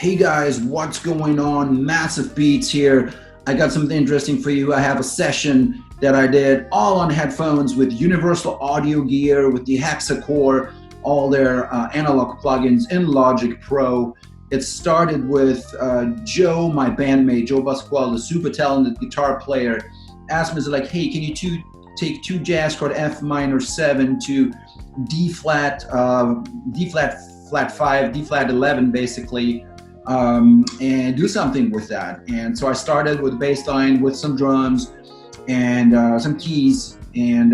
Hey guys, what's going on? Massive Beats here. I got something interesting for you. I have a session that I did all on headphones with universal audio gear, with the Hexacore, all their analog plugins in Logic Pro. It started with Joe, my bandmate, Joe Pasquale, the super talented guitar player, asked me, like, hey, can you take two jazz chord F minor 7 to D flat, flat 5, D flat 11, basically, and do something with that. And so I started with bass line, with some drums and some keys, and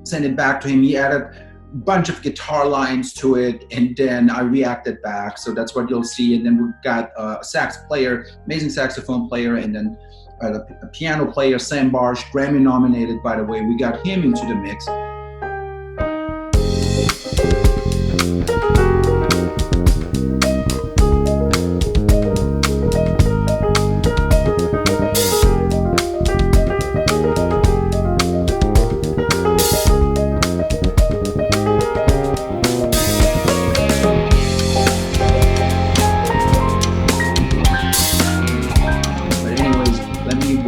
sent it back to him. He added a bunch of guitar lines to it, and then I reacted back. So that's what you'll see. And then we've got a sax player, amazing saxophone player, and then a piano player, Sam Barsh, Grammy nominated, by the way. We got him into the mix.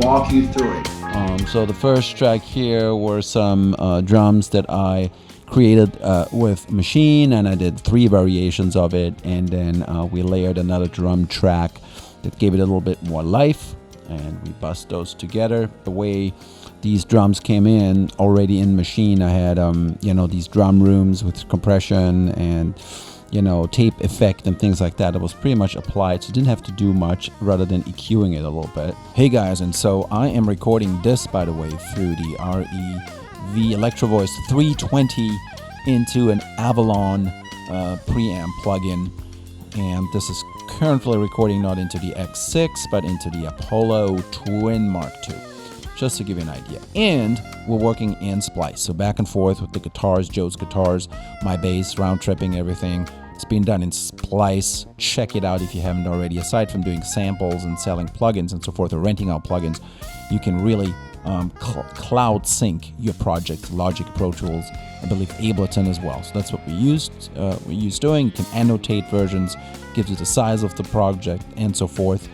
Walk you through it. So the first track here were some drums that I created with Machine, and I did 3 variations of it, and then we layered another drum track that gave it a little bit more life, and we bussed those together. The way these drums came in already in Machine, I had these drum rooms with compression and tape effect and things like that. It was pretty much applied, so didn't have to do much rather than EQing it a little bit. Hey guys, and so I am recording this, by the way, through the REV Electro Voice 320 into an Avalon preamp plugin, and this is currently recording not into the X6 but into the Apollo Twin Mark II, just to give you an idea. And we're working in Splice, so back and forth with the guitars, Joe's guitars, my bass, round tripping, everything. It's being done in Splice. Check it out if you haven't already. Aside from doing samples and selling plugins and so forth, or renting out plugins, you can really cloud sync your project, Logic, Pro Tools, I believe Ableton as well. So that's what we used doing. You can annotate versions, gives you the size of the project and so forth.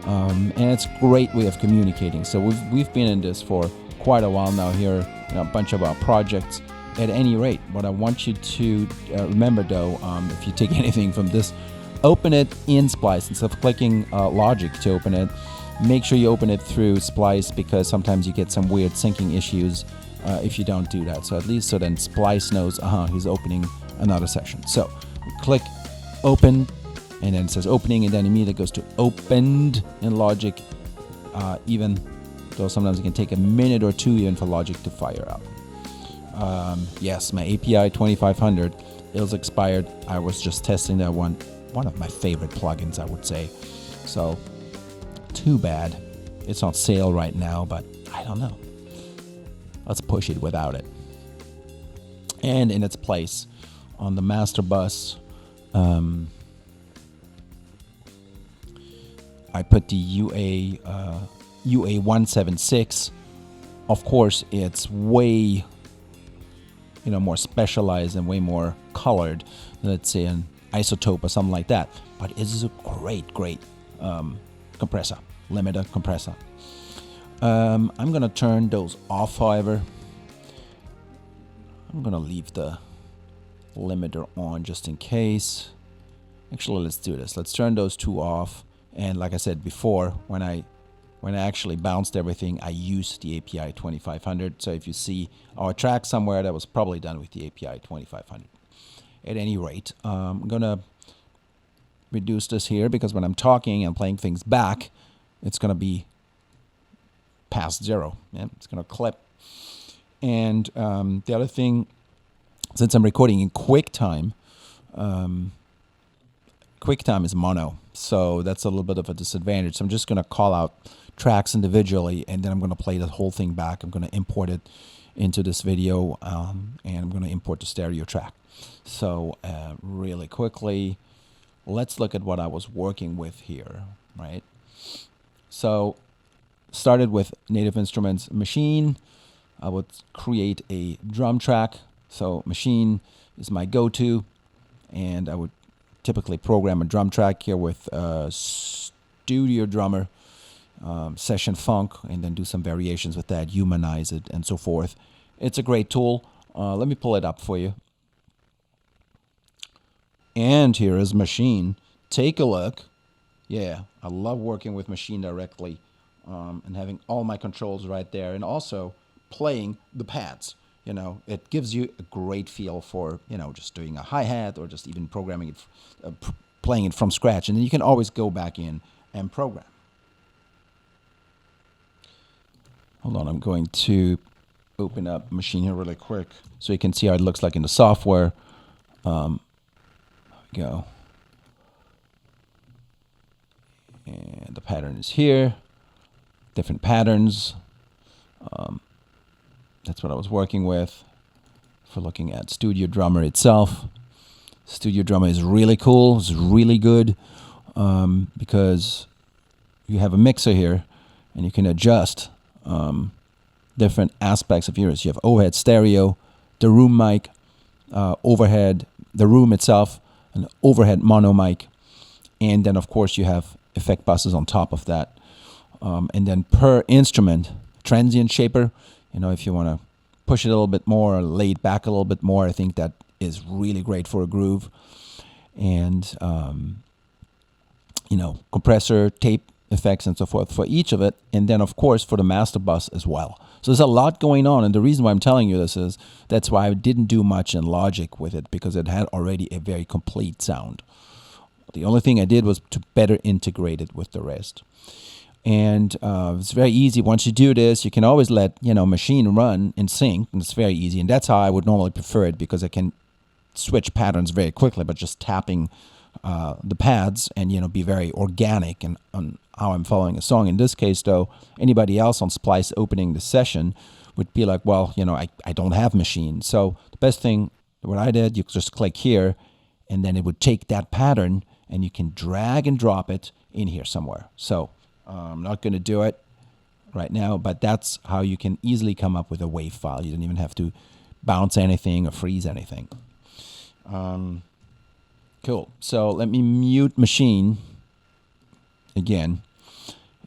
And it's a great way of communicating. So we've been in this for quite a while now here, a bunch of our projects. At any rate, what I want you to remember, though, if you take anything from this, open it in Splice instead of clicking Logic to open it. Make sure you open it through Splice, because sometimes you get some weird syncing issues if you don't do that. So at least so then Splice knows, he's opening another session. So we click Open, and then it says opening, and then immediately goes to opened in Logic, even though sometimes it can take a minute or two even for Logic to fire up. Yes, my API 2500 is expired. I was just testing that one of my favorite plugins, I would say. So too bad it's on sale right now, but I don't know. Let's push it without it. And in its place on the master bus, I put the UA176. Of course, it's way more specialized and way more colored, let's say an Isotope or something like that. But it is a great compressor, limiter compressor. I'm gonna turn those off, however. I'm gonna leave the limiter on just in case. Actually, let's do this. Let's turn those 2 off. And like I said before, when I actually bounced everything, I used the API 2500. So if you see our track somewhere, that was probably done with the API 2500. At any rate, I'm going to reduce this here, because when I'm talking and playing things back, it's going to be past 0. Yeah? It's going to clip. And the other thing, since I'm recording in QuickTime, QuickTime is mono, so that's a little bit of a disadvantage. So I'm just going to call out tracks individually, and then I'm going to play the whole thing back. I'm going to import it into this video, and I'm going to import the stereo track. So really quickly, let's look at what I was working with here, right? So started with Native Instruments Machine. I would create a drum track. So Machine is my go-to, and I would typically program a drum track here with Studio Drummer, Session Funk, and then do some variations with that, humanize it, and so forth. It's a great tool. Let me pull it up for you. And here is Machine. Take a look. Yeah, I love working with Machine directly and having all my controls right there, and also playing the pads. You know, it gives you a great feel for, you know, just doing a hi-hat or just even programming it, playing it from scratch. And then you can always go back in and program. Hold on, I'm going to open up Machine here really quick so you can see how it looks like in the software. There we go. And the pattern is here. Different patterns. That's what I was working with for looking at Studio Drummer itself. Studio Drummer is really cool. It's really good because you have a mixer here and you can adjust different aspects of yours. You have overhead stereo, the room mic, overhead, the room itself, an overhead mono mic, and then of course you have effect buses on top of that. And then per instrument, transient shaper, you know, if you want to push it a little bit more or lay it back a little bit more, I think that is really great for a groove. And, you know, compressor, tape effects and so forth for each of it. And then, of course, for the master bus as well. So there's a lot going on. And the reason why I'm telling you this is that's why I didn't do much in Logic with it, because it had already a very complete sound. The only thing I did was to better integrate it with the rest. And it's very easy. Once you do this, you can always let, you know, Machine run in sync, and it's very easy. And that's how I would normally prefer it, because I can switch patterns very quickly, but just tapping the pads and, you know, be very organic and on how I'm following a song. In this case, though, anybody else on Splice opening the session would be like, well, you know, I don't have Machine. So the best thing, what I did, you just click here, and then it would take that pattern, and you can drag and drop it in here somewhere. So I'm not going to do it right now, but that's how you can easily come up with a wave file. You don't even have to bounce anything or freeze anything. Cool. So let me mute Machine again.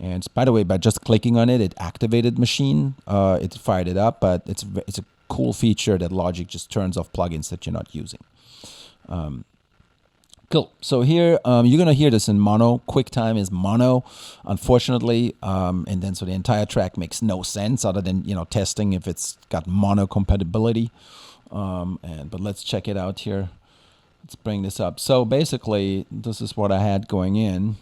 And by the way, by just clicking on it, it activated Machine. It fired it up, but it's a cool feature that Logic just turns off plugins that you're not using. Cool. So here, you're going to hear this in mono. QuickTime is mono, unfortunately. And then so the entire track makes no sense other than, you know, testing if it's got mono compatibility. But let's check it out here. Let's bring this up. So basically, this is what I had going in.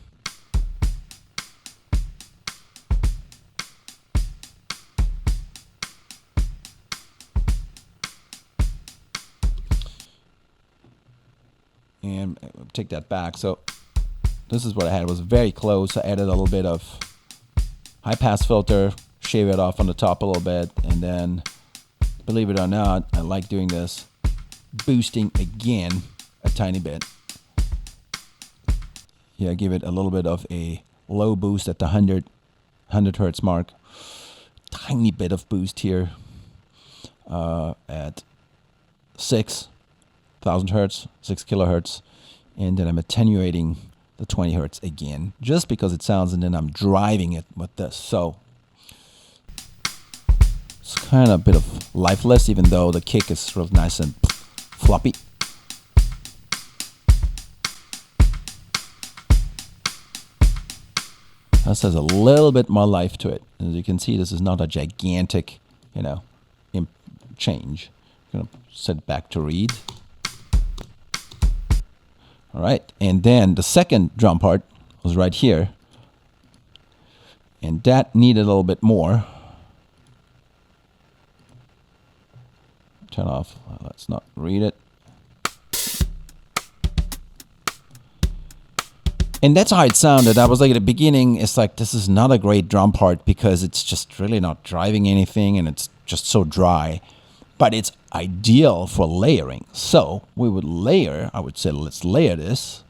And take that back. So this is what I had. It was very close. I added a little bit of high pass filter, shave it off on the top a little bit, and then, believe it or not, I like doing this, boosting again a tiny bit. Yeah, give it a little bit of a low boost at the 100 hertz mark. Tiny bit of boost here at 6,000 hertz, 6 kilohertz, and then I'm attenuating the 20 hertz again, just because it sounds, and then I'm driving it with this. So it's kind of a bit of lifeless, even though the kick is real nice and floppy. This has a little bit more life to it. As you can see, this is not a gigantic, you know, change. I'm going to set it back to read. All right, and then the second drum part was right here, and that needed a little bit more. Turn off, let's not read it. And that's how it sounded. I was like, at the beginning, it's like, this is not a great drum part because it's just really not driving anything and it's just so dry. But it's ideal for layering. So we would layer, I would say, let's layer this.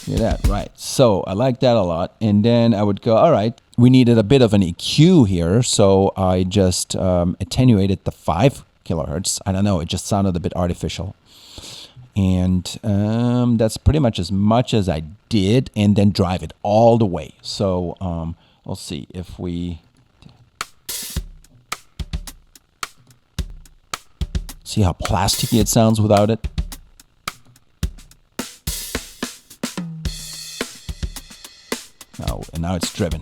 Hear that, right. So I like that a lot. And then I would go, all right, we needed a bit of an EQ here, so I just attenuated the 5 kilohertz. I don't know, it just sounded a bit artificial. And that's pretty much as I did, and then drive it all the way. So we'll see if we see how plasticky it sounds without it. And now it's driven.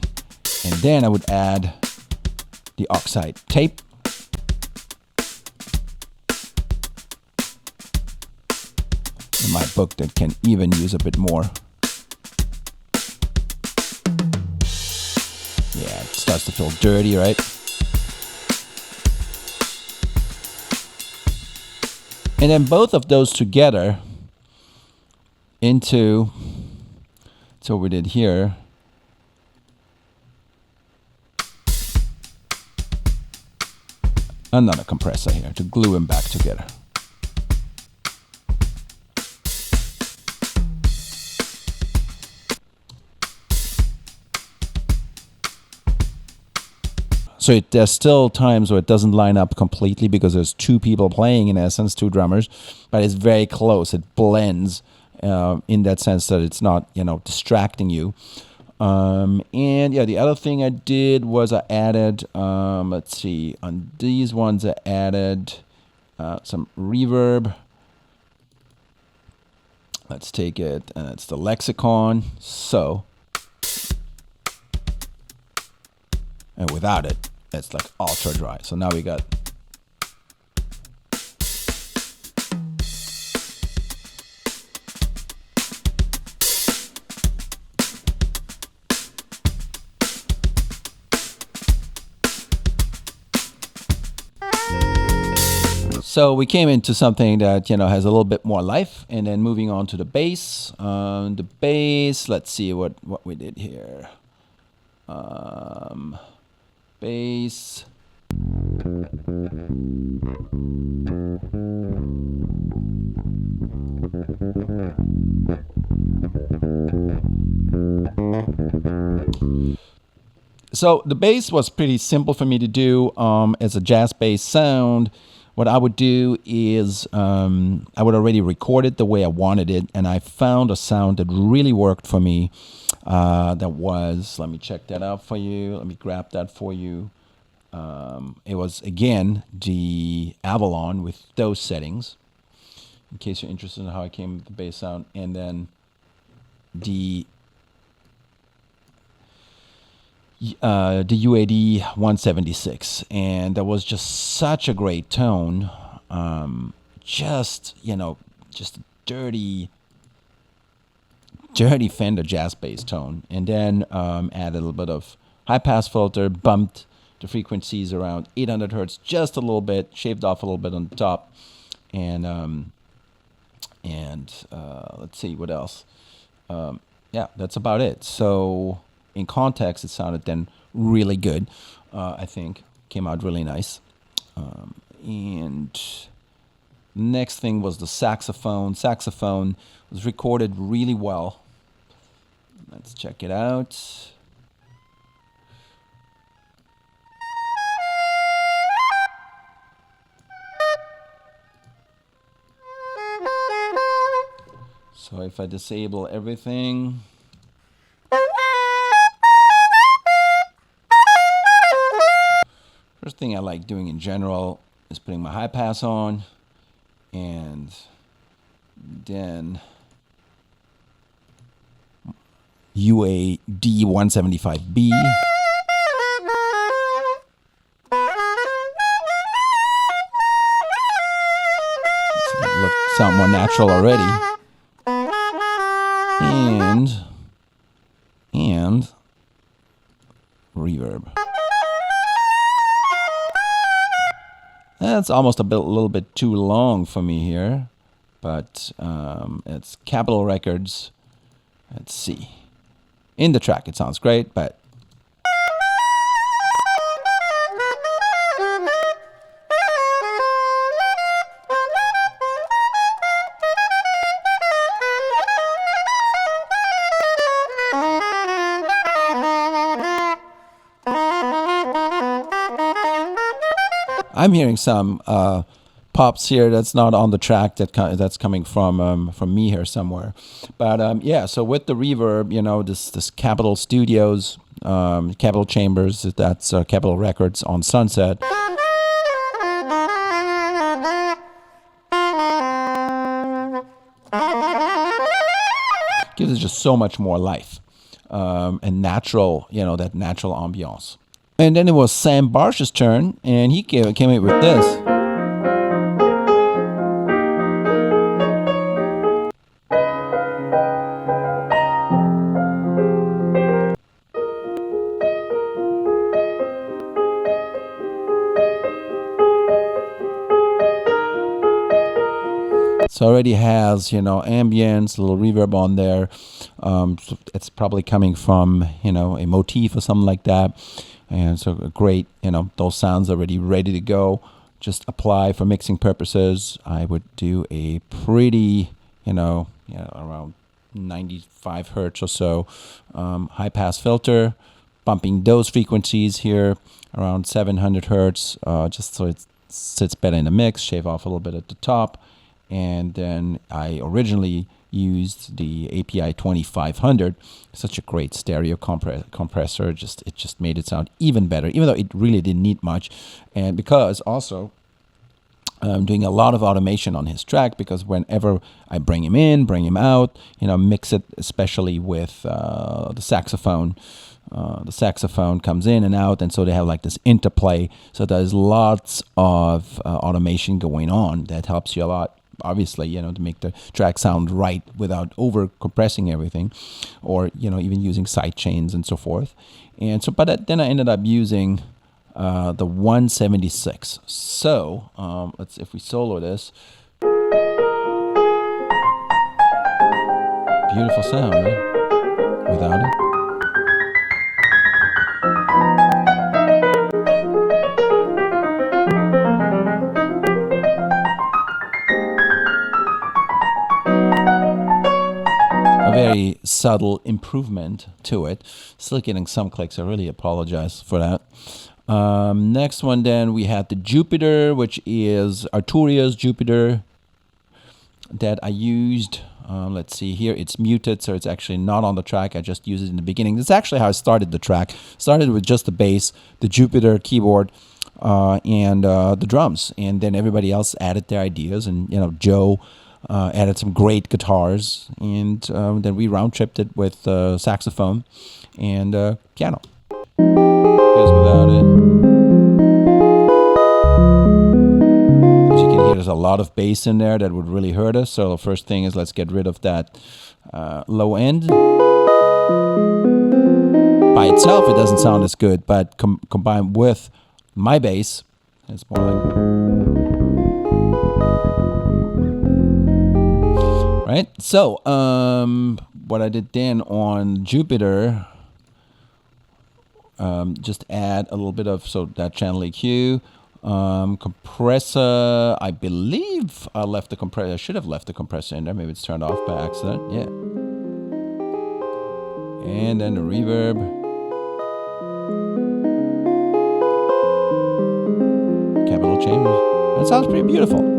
And then I would add the oxide tape. In my book, that can even use a bit more. Yeah, it starts to feel dirty, right? And then both of those together into, so we did here. Another compressor here to glue them back together. So there's still times where it doesn't line up completely because there's 2 people playing, in essence, 2 drummers, but it's very close. It blends in that sense that it's not, distracting you. And yeah, the other thing I did was I added, let's see, on these ones I added some reverb. Let's take it, and it's the lexicon. So, and without it, it's like ultra dry. So now we got So we came into something that, has a little bit more life, and then moving on to the bass. The bass, let's see what we did here. Bass. So the bass was pretty simple for me to do as a jazz bass sound. What I would do is I would already record it the way I wanted it, and I found a sound that really worked for me. That was, let me check that out for you. Let me grab that for you. It was, again, the Avalon with those settings, in case you're interested in how I came with the bass sound. And then the UAD 176, and that was just such a great tone. Just a dirty Fender jazz bass tone, and then added a little bit of high pass filter, bumped the frequencies around 800 hertz just a little bit, shaved off a little bit on the top, and let's see what else. Yeah, that's about it. So in context, it sounded then really good. I think came out really nice. And next thing was the saxophone. Saxophone was recorded really well. Let's check it out. So if I disable everything, first thing I like doing in general is putting my high pass on, and then UAD 175B. Look, sound more natural already. And reverb. That's almost a little bit too long for me here, but it's Capitol Records. Let's see. In the track, it sounds great, but I'm hearing some pops here that's not on the track that's coming from me here somewhere. But yeah, so with the reverb, you know, this Capitol Studios, Capitol Chambers, that's Capitol Records on Sunset. Gives it just so much more life and natural, you know, that natural ambiance. And then it was Sam Barsh's turn, and he came in with this. So already has, you know, ambience, a little reverb on there. So it's probably coming from, you know, a motif or something like that. And so great, you know, those sounds already ready to go. Just apply for mixing purposes. I would do a pretty, you know, around 95 hertz or so high pass filter, bumping those frequencies here around 700 hertz, just so it sits better in the mix. Shave off a little bit at the top. And then I originally used the API 2500, such a great stereo compressor. It just made it sound even better, even though it really didn't need much. And because also I'm doing a lot of automation on his track, because whenever I bring him in, bring him out, you know, mix it, especially with the saxophone. The saxophone comes in and out, and so they have like this interplay. So there's lots of automation going on that helps you a lot. Obviously, you know, to make the track sound right without over compressing everything, or, you know, even using side chains and so forth. And so, but then I ended up using the 176. So let's, if we solo this, beautiful sound, right? Without it. A very subtle improvement to it. Still getting some clicks. I really apologize for that. Next one, then we had the Jupiter, which is Arturia's Jupiter that I used. Let's see here. It's muted, so it's actually not on the track. I just used it in the beginning. This is actually how I started the track. Started with just the bass, the Jupiter keyboard, and the drums, and then everybody else added their ideas. And, you know, Joe added some great guitars, and then we round tripped it with saxophone and piano. Here's without it. As you can hear, there's a lot of bass in there that would really hurt us. So the first thing is, let's get rid of that low end. By itself, it doesn't sound as good, but combined with my bass, it's more like... Right, so what I did then on Jupiter, just add a little bit of, so that channel EQ, compressor. I believe I left the compressor. I should have left the compressor in there. Maybe it's turned off by accident. Yeah, and then the reverb. Capitol Chambers. That sounds pretty beautiful.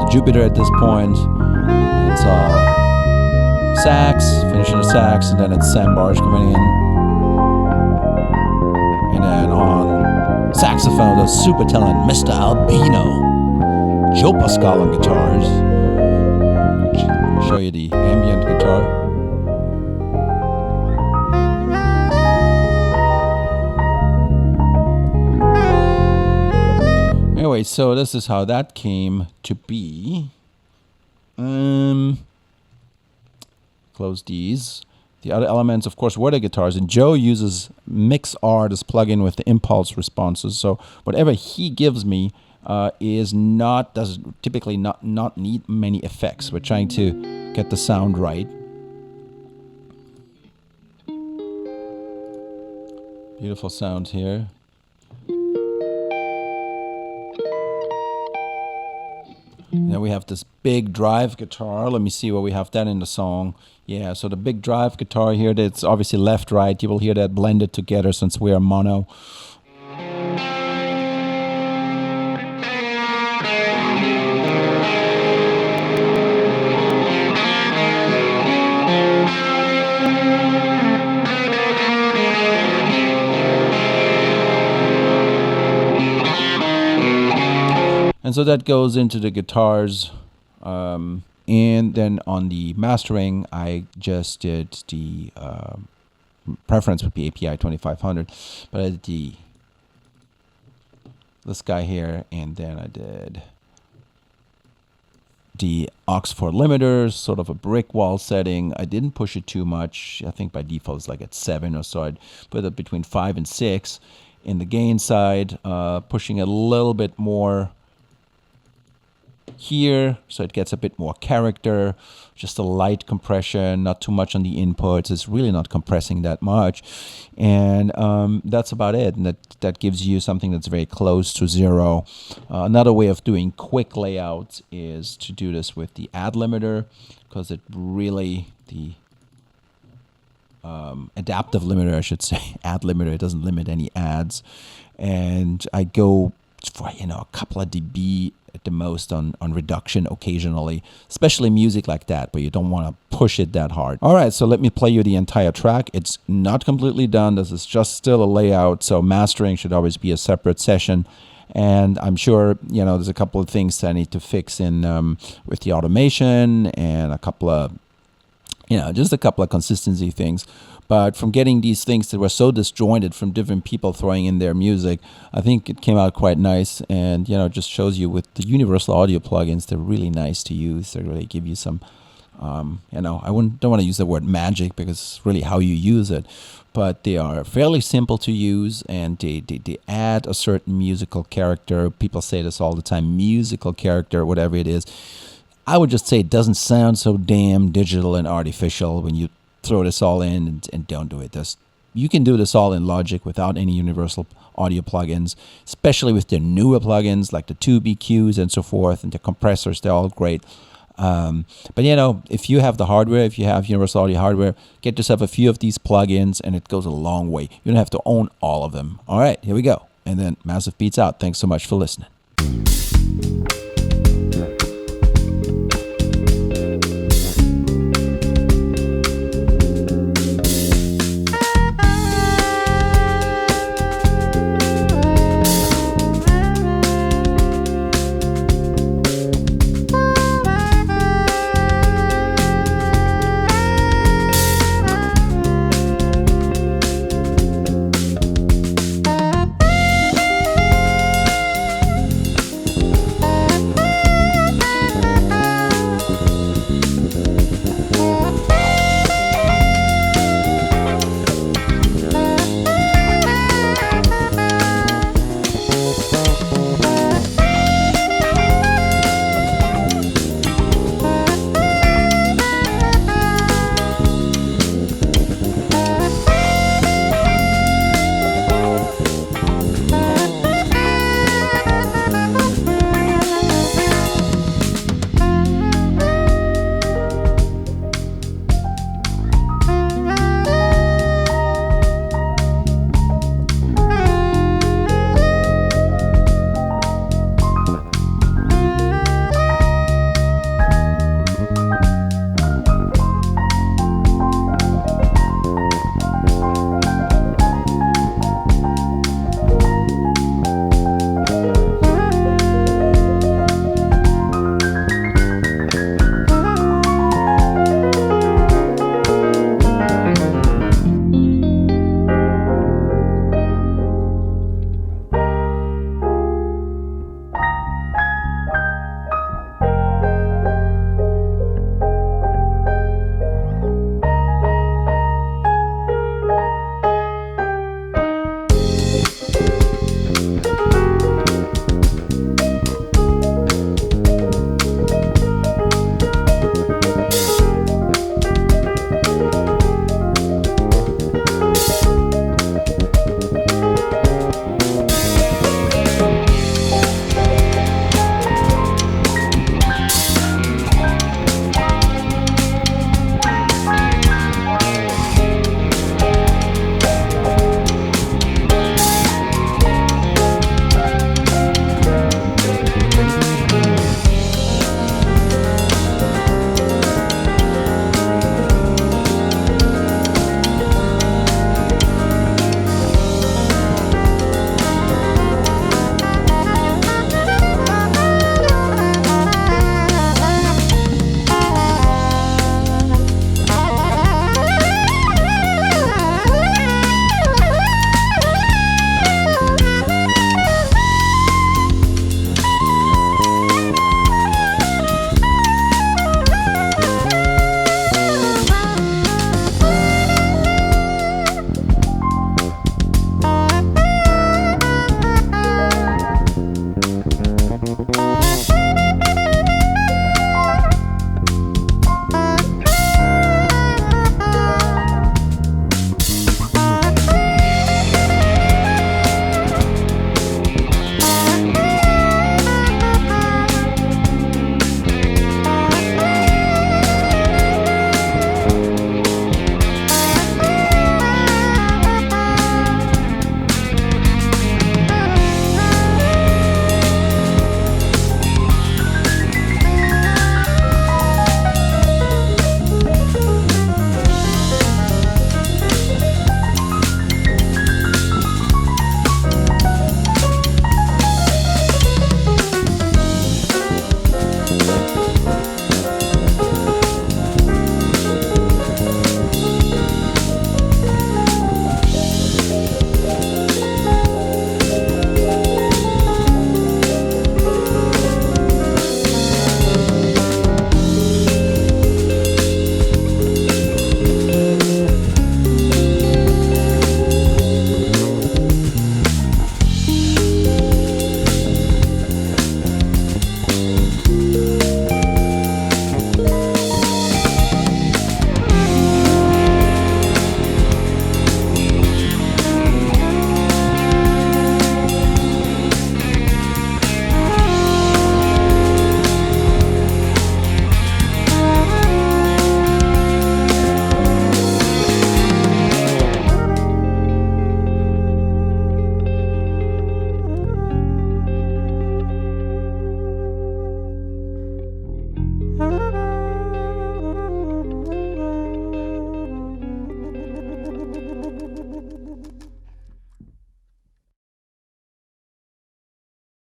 Jupiter at this point. It's sax, finishing the sax, and then it's Sam Barsh coming in. And then on saxophone, the super talent Mr. Albino, Joe Pascal on guitars. Let me show you the ambient guitar. Anyway, so this is how that came to be. Close these The other elements, of course, were the guitars. And Joe uses MixArt as plugin with the impulse responses. So whatever he gives me does typically not need many effects. We're trying to get the sound right. Beautiful sound here. Then we have this big drive guitar. Let me see where we have that in the song. Yeah, so the big drive guitar here, that's obviously left, right. You will hear that blended together since we are mono. And so that goes into the guitars. And then on the mastering, I just did the preference would be API 2500, but I did this guy here, and then I did the aux4 limiter, sort of a brick wall setting. I didn't push it too much. I think by default it's like at 7 or so. I'd put it between 5 and 6. In the gain side, pushing a little bit more here, so it gets a bit more character, just a light compression, not too much on the inputs. It's really not compressing that much, and that's about it. And that gives you something that's very close to zero. Another way of doing quick layouts is to do this with the add limiter, because it really, the adaptive limiter, I should say, add limiter, it doesn't limit any ads, and I go for a couple of dB at the most on reduction occasionally, especially music like that, but you don't want to push it that hard. All right, so let me play you the entire track. It's not completely done. This is just still a layout, so mastering should always be a separate session. And I'm sure, there's a couple of things that I need to fix in with the automation, and a couple of, just a couple of consistency things. But from getting these things that were so disjointed from different people throwing in their music, I think it came out quite nice. And, just shows you with the universal audio plugins, they're really nice to use. They really give you some, I don't want to use the word magic, because it's really how you use it. But they are fairly simple to use, and they add a certain musical character. People say this all the time, musical character, whatever it is. I would just say it doesn't sound so damn digital and artificial when you throw this all in and don't do it. You can do this all in Logic without any universal audio plugins, especially with the newer plugins like the 2BQs and so forth, and the compressors. They're all great. But if you have the hardware, if you have universal audio hardware, get yourself a few of these plugins, and it goes a long way. You don't have to own all of them. All right, here we go. And then Massive Beats out. Thanks so much for listening.